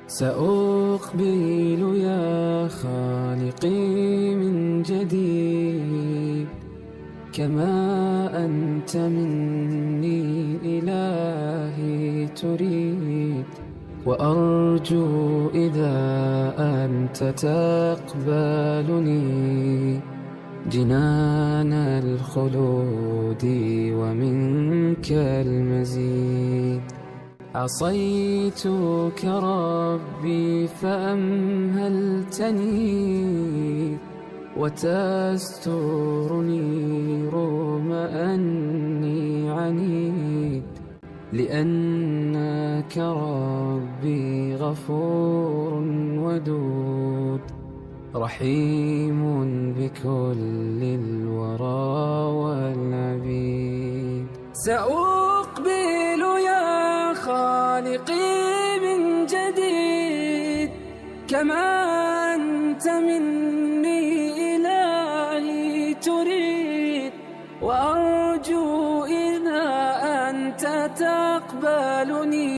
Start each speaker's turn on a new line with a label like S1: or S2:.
S1: سأقبل يا خالقي من جديد، كما أنت مني إلهي تريد، وأرجو إذا أنت تقبلني جنان الخلود ومنك المزيد. عصيتك ربي فأمهلتني، وتسترني رغم أني عنيد، لأنك ربي غفور ودود، رحيم بكل الورى والعبيد. سأقبل يا خالقي من جديد، كما أنت مني إلهي تريد، وأرجو إذا أنت تقبلني